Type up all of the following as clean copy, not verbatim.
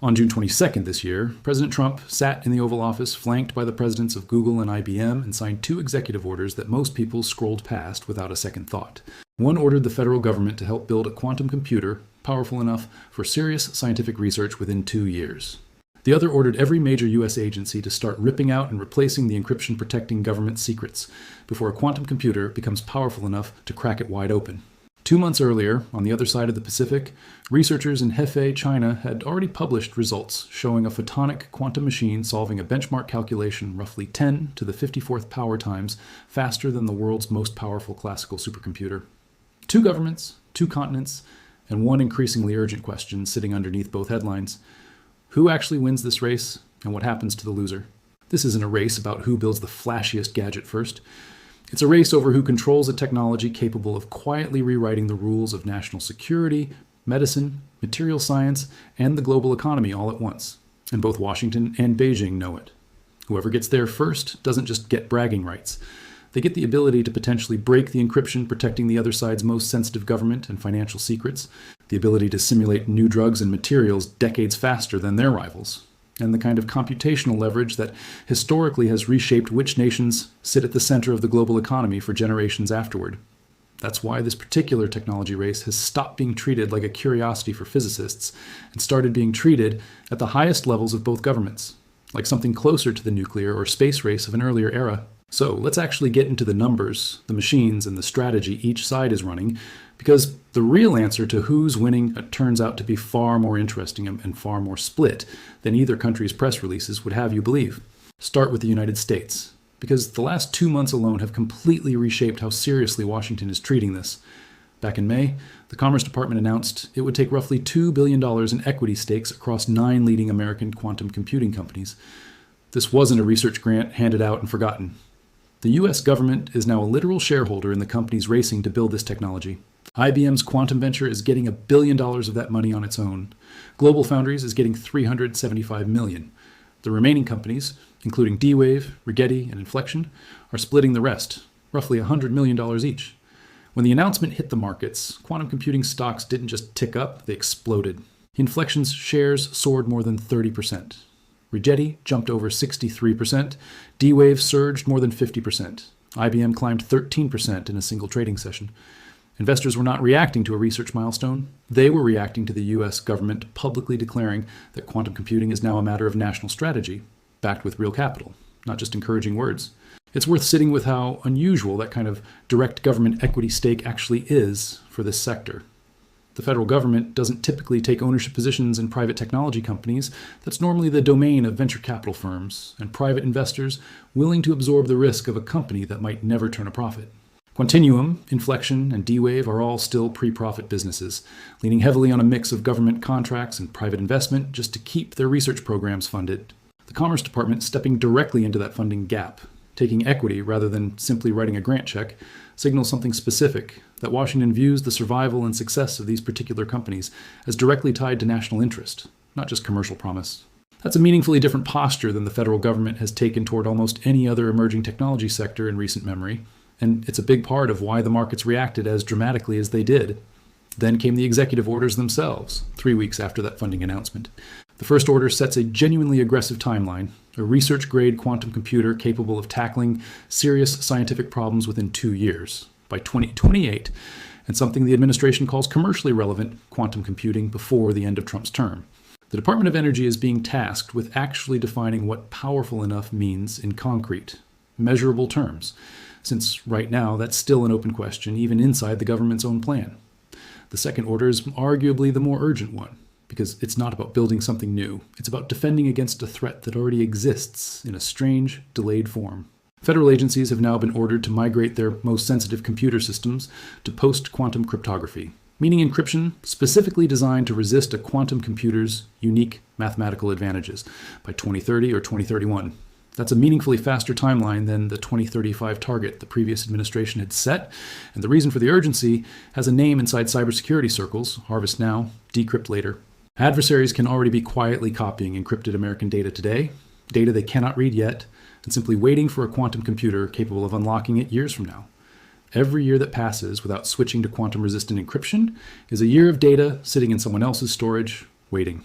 On June 22nd this year, President Trump sat in the Oval Office flanked by the presidents of Google and IBM and signed 2 executive orders that most people scrolled past without a second thought. One ordered the federal government to help build a quantum computer powerful enough for serious scientific research within 2 years. The other ordered every major U.S. agency to start ripping out and replacing the encryption protecting government secrets before a quantum computer becomes powerful enough to crack it wide open. 2 months earlier, on the other side of the Pacific, researchers in Hefei, China, had already published results showing a photonic quantum machine solving a benchmark calculation roughly 10 to the 54th power times faster than the world's most powerful classical supercomputer. 2 governments, 2 continents, and one increasingly urgent question sitting underneath both headlines. Who actually wins this race, and what happens to the loser? This isn't a race about who builds the flashiest gadget first. It's a race over who controls a technology capable of quietly rewriting the rules of national security, medicine, material science, and the global economy all at once. And both Washington and Beijing know it. Whoever gets there first doesn't just get bragging rights. They get the ability to potentially break the encryption protecting the other side's most sensitive government and financial secrets, the ability to simulate new drugs and materials decades faster than their rivals, and the kind of computational leverage that historically has reshaped which nations sit at the center of the global economy for generations afterward. That's why this particular technology race has stopped being treated like a curiosity for physicists and started being treated at the highest levels of both governments, like something closer to the nuclear or space race of an earlier era. So let's actually get into the numbers, the machines, and the strategy each side is running, because the real answer to who's winning turns out to be far more interesting and far more split than either country's press releases would have you believe. Start with the United States, because the last 2 months alone have completely reshaped how seriously Washington is treating this. Back in May, the Commerce Department announced it would take roughly $2 billion in equity stakes across 9 leading American quantum computing companies. This wasn't a research grant handed out and forgotten. The U.S. government is now a literal shareholder in the companies racing to build this technology. IBM's quantum venture is getting $1 billion of that money on its own. GlobalFoundries is getting $375 million. The remaining companies, including D-Wave, Rigetti, and Inflection, are splitting the rest, roughly $100 million each. When the announcement hit the markets, quantum computing stocks didn't just tick up, they exploded. Inflection's shares soared more than 30%. Rigetti jumped over 63%, D-Wave surged more than 50%. IBM climbed 13% in a single trading session. Investors were not reacting to a research milestone. They were reacting to the U.S. government publicly declaring that quantum computing is now a matter of national strategy, backed with real capital, not just encouraging words. It's worth sitting with how unusual that kind of direct government equity stake actually is for this sector. The federal government doesn't typically take ownership positions in private technology companies. That's normally the domain of venture capital firms and private investors willing to absorb the risk of a company that might never turn a profit. Quantinuum, Inflection, and D-Wave are all still pre-profit businesses, leaning heavily on a mix of government contracts and private investment just to keep their research programs funded. The Commerce Department stepping directly into that funding gap, taking equity rather than simply writing a grant check, signals something specific, that Washington views the survival and success of these particular companies as directly tied to national interest, not just commercial promise. That's a meaningfully different posture than the federal government has taken toward almost any other emerging technology sector in recent memory, and it's a big part of why the markets reacted as dramatically as they did. Then came the executive orders themselves, 3 weeks after that funding announcement. The first order sets a genuinely aggressive timeline, a research-grade quantum computer capable of tackling serious scientific problems within 2 years, by 2028, and something the administration calls commercially relevant quantum computing before the end of Trump's term. The Department of Energy is being tasked with actually defining what powerful enough means in concrete, measurable terms, since right now that's still an open question even inside the government's own plan. The second order is arguably the more urgent one, because it's not about building something new. It's about defending against a threat that already exists in a strange, delayed form. Federal agencies have now been ordered to migrate their most sensitive computer systems to post-quantum cryptography, meaning encryption specifically designed to resist a quantum computer's unique mathematical advantages by 2030 or 2031. That's a meaningfully faster timeline than the 2035 target the previous administration had set, and the reason for the urgency has a name inside cybersecurity circles: harvest now, decrypt later. Adversaries can already be quietly copying encrypted American data today, data they cannot read yet, and simply waiting for a quantum computer capable of unlocking it years from now. Every year that passes without switching to quantum-resistant encryption is a year of data sitting in someone else's storage, waiting.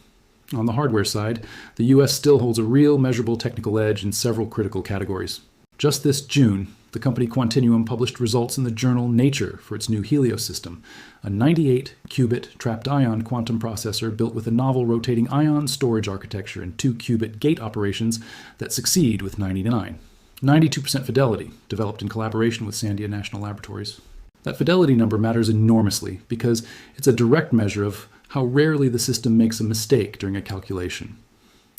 On the hardware side, the US still holds a real measurable technical edge in several critical categories. Just this June, the company Quantinuum published results in the journal Nature for its new Helios system, a 98-qubit trapped ion quantum processor built with a novel rotating ion storage architecture and 2-qubit gate operations that succeed with 92% fidelity, developed in collaboration with Sandia National Laboratories. That fidelity number matters enormously because it's a direct measure of how rarely the system makes a mistake during a calculation.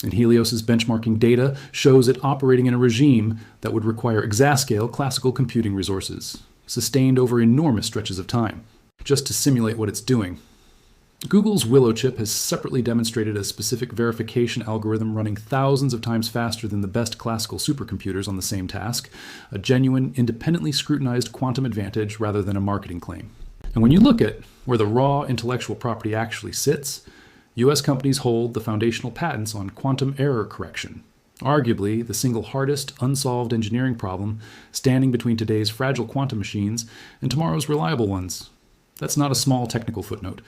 And Helios's benchmarking data shows it operating in a regime that would require exascale classical computing resources, sustained over enormous stretches of time, just to simulate what it's doing. Google's Willow chip has separately demonstrated a specific verification algorithm running thousands of times faster than the best classical supercomputers on the same task, a genuine, independently scrutinized quantum advantage rather than a marketing claim. And when you look at where the raw intellectual property actually sits, US companies hold the foundational patents on quantum error correction, arguably the single hardest unsolved engineering problem standing between today's fragile quantum machines and tomorrow's reliable ones. That's not a small technical footnote.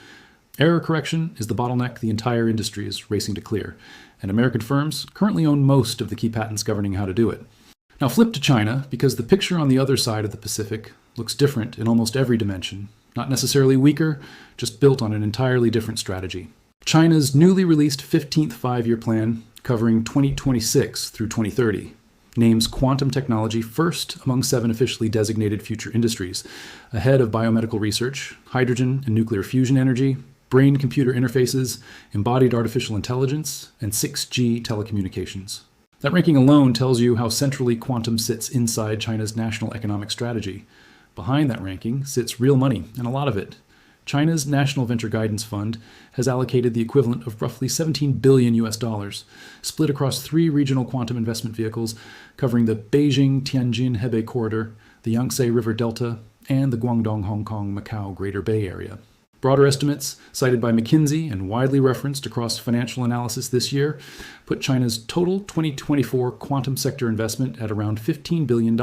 Error correction is the bottleneck the entire industry is racing to clear, and American firms currently own most of the key patents governing how to do it. Now flip to China, because the picture on the other side of the Pacific looks different in almost every dimension. Not necessarily weaker, just built on an entirely different strategy. China's newly released 15th five-year plan, covering 2026 through 2030, names quantum technology first among 7 officially designated future industries, ahead of biomedical research, hydrogen and nuclear fusion energy, brain-computer interfaces, embodied artificial intelligence, and 6G telecommunications. That ranking alone tells you how centrally quantum sits inside China's national economic strategy. Behind that ranking sits real money, and a lot of it. China's National Venture Guidance Fund has allocated the equivalent of roughly $17 billion split across 3 regional quantum investment vehicles covering the Beijing-Tianjin-Hebei corridor, the Yangtze River Delta, and the Guangdong-Hong Kong-Macau Greater Bay Area. Broader estimates, cited by McKinsey and widely referenced across financial analysis this year, put China's total 2024 quantum sector investment at around $15 billion,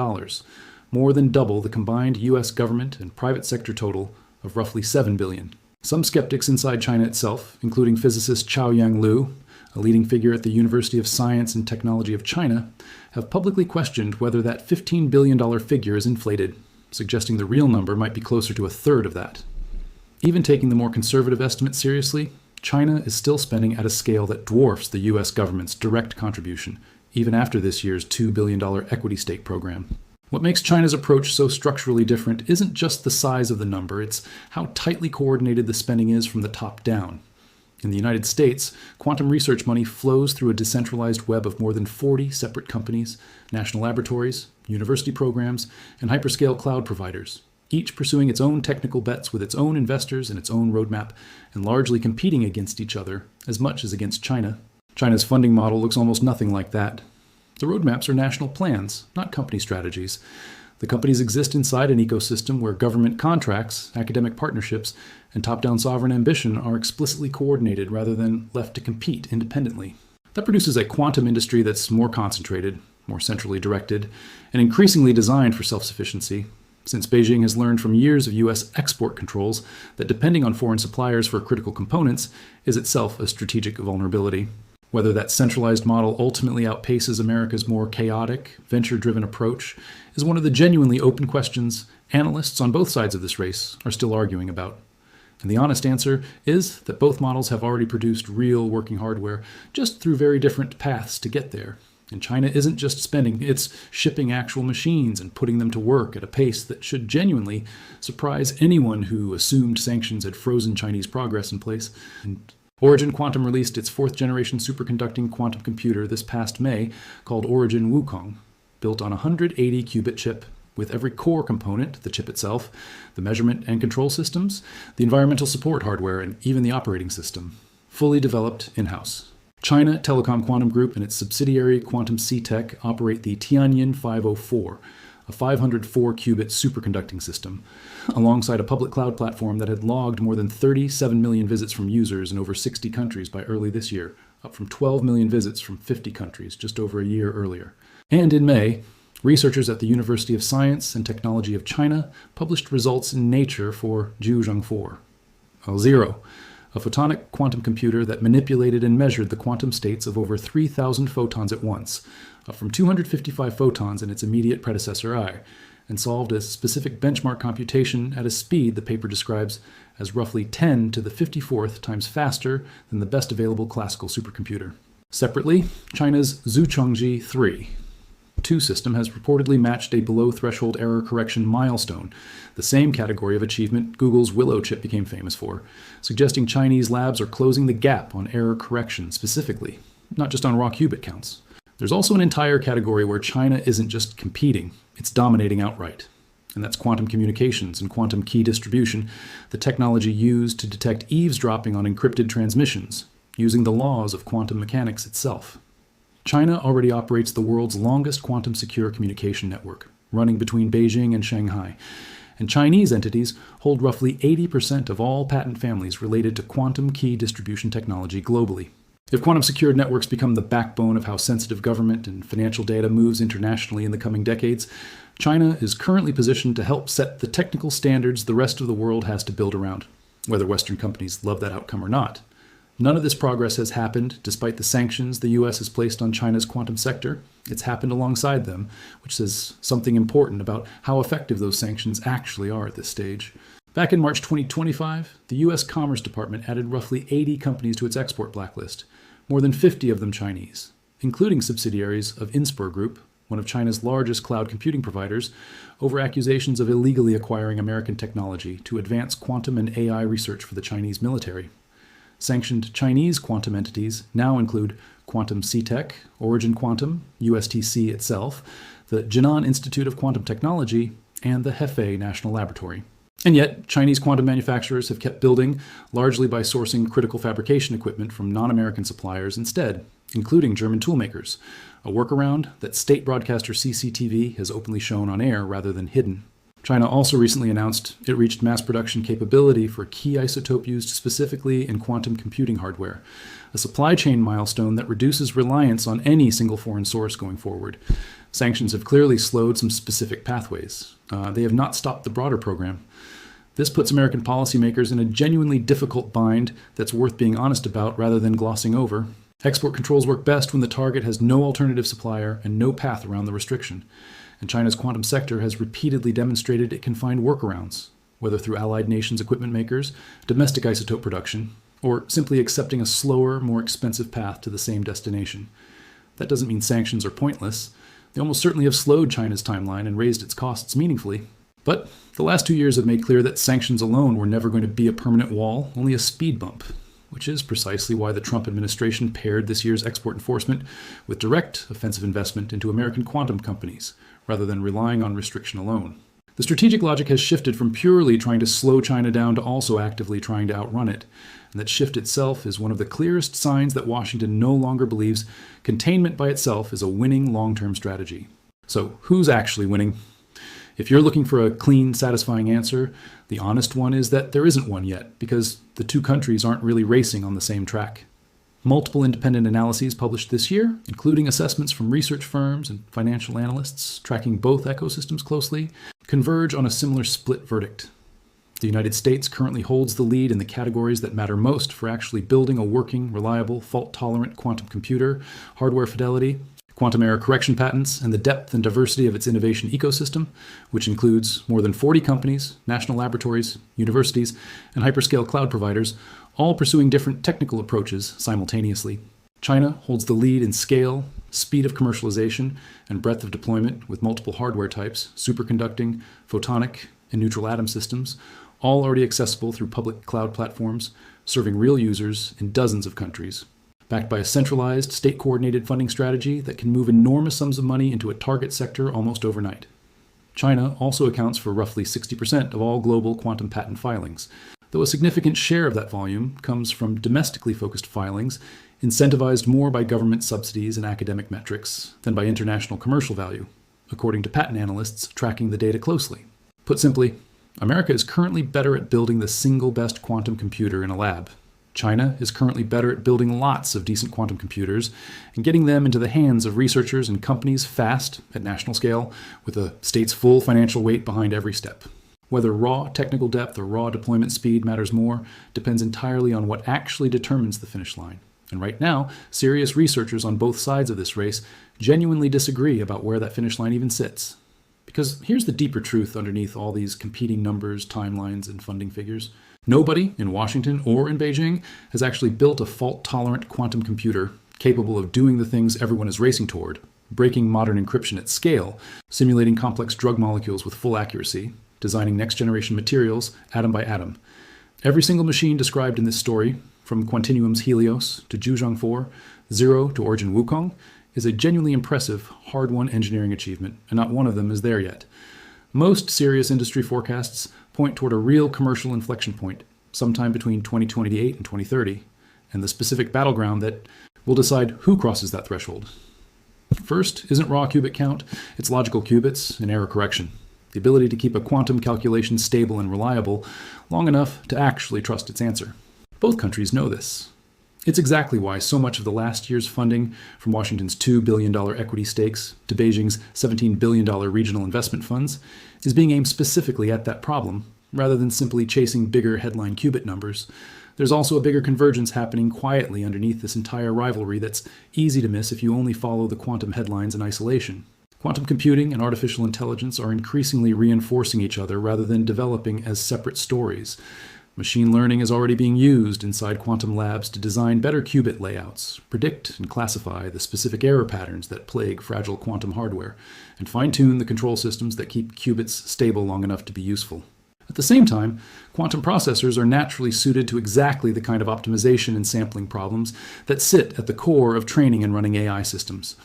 more than double the combined US government and private sector total of roughly $7 billion. Some skeptics inside China itself, including physicist Chaoyang Liu, a leading figure at the University of Science and Technology of China, have publicly questioned whether that $15 billion figure is inflated, suggesting the real number might be closer to a third of that. Even taking the more conservative estimate seriously, China is still spending at a scale that dwarfs the US government's direct contribution, even after this year's $2 billion equity stake program. What makes China's approach so structurally different isn't just the size of the number, it's how tightly coordinated the spending is from the top down. In the United States, quantum research money flows through a decentralized web of more than 40 separate companies, national laboratories, university programs, and hyperscale cloud providers, each pursuing its own technical bets with its own investors and its own roadmap, and largely competing against each other as much as against China. China's funding model looks almost nothing like that. The roadmaps are national plans, not company strategies. The companies exist inside an ecosystem where government contracts, academic partnerships, and top-down sovereign ambition are explicitly coordinated rather than left to compete independently. That produces a quantum industry that's more concentrated, more centrally directed, and increasingly designed for self-sufficiency, since Beijing has learned from years of US export controls that depending on foreign suppliers for critical components is itself a strategic vulnerability. Whether that centralized model ultimately outpaces America's more chaotic, venture-driven approach is one of the genuinely open questions analysts on both sides of this race are still arguing about. And the honest answer is that both models have already produced real working hardware, just through very different paths to get there. And China isn't just spending, it's shipping actual machines and putting them to work at a pace that should genuinely surprise anyone who assumed sanctions had frozen Chinese progress in place. And Origin Quantum released its 4th-generation superconducting quantum computer this past May called Origin Wukong, built on a 180-qubit chip with every core component, the chip itself, the measurement and control systems, the environmental support hardware, and even the operating system, fully developed in-house. China Telecom Quantum Group and its subsidiary Quantum C-Tech operate the Tianyin 504, a 504-qubit superconducting system, alongside a public cloud platform that had logged more than 37 million visits from users in over 60 countries by early this year, up from 12 million visits from 50 countries just over a year earlier. And in May, researchers at the University of Science and Technology of China published results in Nature for Zhuzheng 4, L0, a photonic quantum computer that manipulated and measured the quantum states of over 3,000 photons at once, up from 255 photons in its immediate predecessor I, and solved a specific benchmark computation at a speed the paper describes as roughly 10 to the 54th times faster than the best available classical supercomputer. Separately, China's Zhuchengji 3.2 system has reportedly matched a below-threshold error correction milestone, the same category of achievement Google's Willow chip became famous for, suggesting Chinese labs are closing the gap on error correction specifically, not just on raw qubit counts. There's also an entire category where China isn't just competing, it's dominating outright. And that's quantum communications and quantum key distribution, the technology used to detect eavesdropping on encrypted transmissions, using the laws of quantum mechanics itself. China already operates the world's longest quantum secure communication network, running between Beijing and Shanghai. And Chinese entities hold roughly 80% of all patent families related to quantum key distribution technology globally. If quantum secured networks become the backbone of how sensitive government and financial data moves internationally in the coming decades, China is currently positioned to help set the technical standards the rest of the world has to build around, whether Western companies love that outcome or not. None of this progress has happened despite the sanctions the US has placed on China's quantum sector. It's happened alongside them, which says something important about how effective those sanctions actually are at this stage. Back in March 2025, the US Commerce Department added roughly 80 companies to its export blacklist, more than 50 of them Chinese, including subsidiaries of Inspur Group, one of China's largest cloud computing providers, over accusations of illegally acquiring American technology to advance quantum and AI research for the Chinese military. Sanctioned Chinese quantum entities now include Quantum C-Tech, Origin Quantum, USTC itself, the Jinan Institute of Quantum Technology, and the Hefei National Laboratory. And yet, Chinese quantum manufacturers have kept building, largely by sourcing critical fabrication equipment from non-American suppliers instead, including German toolmakers, a workaround that state broadcaster CCTV has openly shown on air rather than hidden. China also recently announced it reached mass production capability for key isotope used specifically in quantum computing hardware, a supply chain milestone that reduces reliance on any single foreign source going forward. Sanctions have clearly slowed some specific pathways. They have not stopped the broader program. This puts American policymakers in a genuinely difficult bind that's worth being honest about rather than glossing over. Export controls work best when the target has no alternative supplier and no path around the restriction. And China's quantum sector has repeatedly demonstrated it can find workarounds, whether through allied nations equipment makers, domestic isotope production, or simply accepting a slower, more expensive path to the same destination. That doesn't mean sanctions are pointless. They almost certainly have slowed China's timeline and raised its costs meaningfully. But the last 2 years have made clear that sanctions alone were never going to be a permanent wall, only a speed bump, which is precisely why the Trump administration paired this year's export enforcement with direct offensive investment into American quantum companies, rather than relying on restriction alone. The strategic logic has shifted from purely trying to slow China down to also actively trying to outrun it, and that shift itself is one of the clearest signs that Washington no longer believes containment by itself is a winning long-term strategy. So who's actually winning? If you're looking for a clean, satisfying answer, the honest one is that there isn't one yet, because the two countries aren't really racing on the same track. Multiple independent analyses published this year, including assessments from research firms and financial analysts tracking both ecosystems closely, converge on a similar split verdict. The United States currently holds the lead in the categories that matter most for actually building a working, reliable, fault-tolerant quantum computer, hardware fidelity, quantum error correction patents, and the depth and diversity of its innovation ecosystem, which includes more than 40 companies, national laboratories, universities, and hyperscale cloud providers, all pursuing different technical approaches simultaneously. China holds the lead in scale, speed of commercialization, and breadth of deployment with multiple hardware types, superconducting, photonic, and neutral atom systems, all already accessible through public cloud platforms, serving real users in dozens of countries. Backed by a centralized, state-coordinated funding strategy that can move enormous sums of money into a target sector almost overnight. China also accounts for roughly 60% of all global quantum patent filings, though a significant share of that volume comes from domestically focused filings, incentivized more by government subsidies and academic metrics than by international commercial value, according to patent analysts tracking the data closely. Put simply, America is currently better at building the single best quantum computer in a lab. China is currently better at building lots of decent quantum computers and getting them into the hands of researchers and companies fast at national scale with a state's full financial weight behind every step. Whether raw technical depth or raw deployment speed matters more depends entirely on what actually determines the finish line. And right now, serious researchers on both sides of this race genuinely disagree about where that finish line even sits. Because here's the deeper truth underneath all these competing numbers, timelines, and funding figures. Nobody in Washington or in Beijing has actually built a fault-tolerant quantum computer capable of doing the things everyone is racing toward, breaking modern encryption at scale, simulating complex drug molecules with full accuracy, designing next-generation materials atom by atom. Every single machine described in this story, from Quantinuum's Helios to Zhuzhong 4, Zero to Origin Wukong, is a genuinely impressive, hard-won engineering achievement, and not one of them is there yet. Most serious industry forecasts point toward a real commercial inflection point, sometime between 2028 and 2030, and the specific battleground that will decide who crosses that threshold. First isn't raw qubit count, it's logical qubits and error correction. The ability to keep a quantum calculation stable and reliable long enough to actually trust its answer. Both countries know this. It's exactly why so much of the last year's funding, from Washington's $2 billion equity stakes to Beijing's $17 billion regional investment funds, is being aimed specifically at that problem, rather than simply chasing bigger headline qubit numbers. There's also a bigger convergence happening quietly underneath this entire rivalry that's easy to miss if you only follow the quantum headlines in isolation. Quantum computing and artificial intelligence are increasingly reinforcing each other rather than developing as separate stories. Machine learning is already being used inside quantum labs to design better qubit layouts, predict and classify the specific error patterns that plague fragile quantum hardware, and fine-tune the control systems that keep qubits stable long enough to be useful. At the same time, quantum processors are naturally suited to exactly the kind of optimization and sampling problems that sit at the core of training and running AI systems.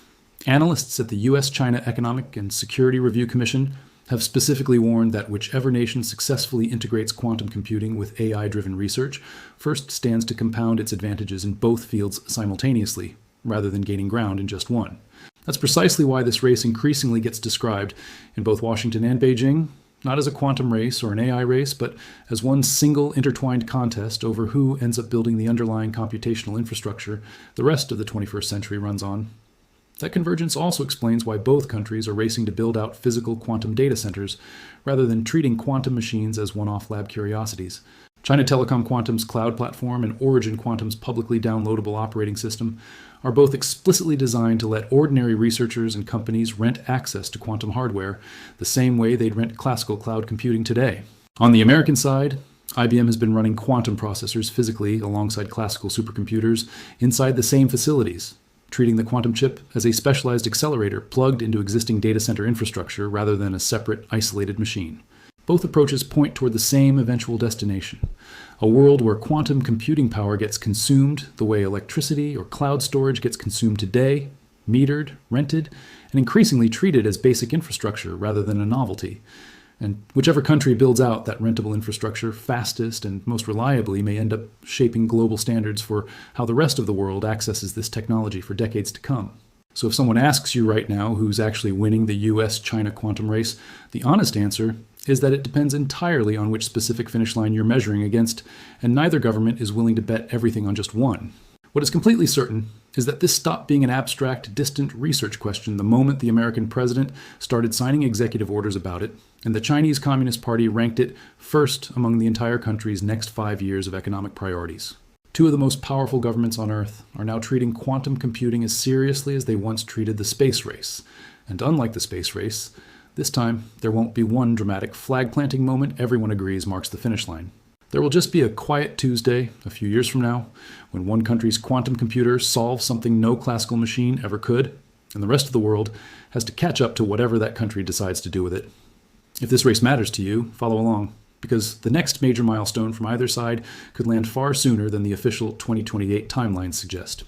Analysts at the U.S.-China Economic and Security Review Commission have specifically warned that whichever nation successfully integrates quantum computing with AI-driven research first stands to compound its advantages in both fields simultaneously, rather than gaining ground in just one. That's precisely why this race increasingly gets described in both Washington and Beijing, not as a quantum race or an AI race, but as one single intertwined contest over who ends up building the underlying computational infrastructure the rest of the 21st century runs on. That convergence also explains why both countries are racing to build out physical quantum data centers, rather than treating quantum machines as one-off lab curiosities. China Telecom Quantum's cloud platform and Origin Quantum's publicly downloadable operating system are both explicitly designed to let ordinary researchers and companies rent access to quantum hardware the same way they'd rent classical cloud computing today. On the American side, IBM has been running quantum processors physically alongside classical supercomputers inside the same facilities, treating the quantum chip as a specialized accelerator plugged into existing data center infrastructure rather than a separate, isolated machine. Both approaches point toward the same eventual destination, a world where quantum computing power gets consumed the way electricity or cloud storage gets consumed today, metered, rented, and increasingly treated as basic infrastructure rather than a novelty. And whichever country builds out that rentable infrastructure fastest and most reliably may end up shaping global standards for how the rest of the world accesses this technology for decades to come. So if someone asks you right now who's actually winning the US-China quantum race, the honest answer is that it depends entirely on which specific finish line you're measuring against, and neither government is willing to bet everything on just one. What is completely certain is that this stopped being an abstract, distant research question the moment the American president started signing executive orders about it, and the Chinese Communist Party ranked it first among the entire country's next 5 years of economic priorities. Two of the most powerful governments on Earth are now treating quantum computing as seriously as they once treated the space race. And unlike the space race, this time there won't be one dramatic flag-planting moment everyone agrees marks the finish line. There will just be a quiet Tuesday, a few years from now, when one country's quantum computer solves something no classical machine ever could, and the rest of the world has to catch up to whatever that country decides to do with it. If this race matters to you, follow along, because the next major milestone from either side could land far sooner than the official 2028 timelines suggest.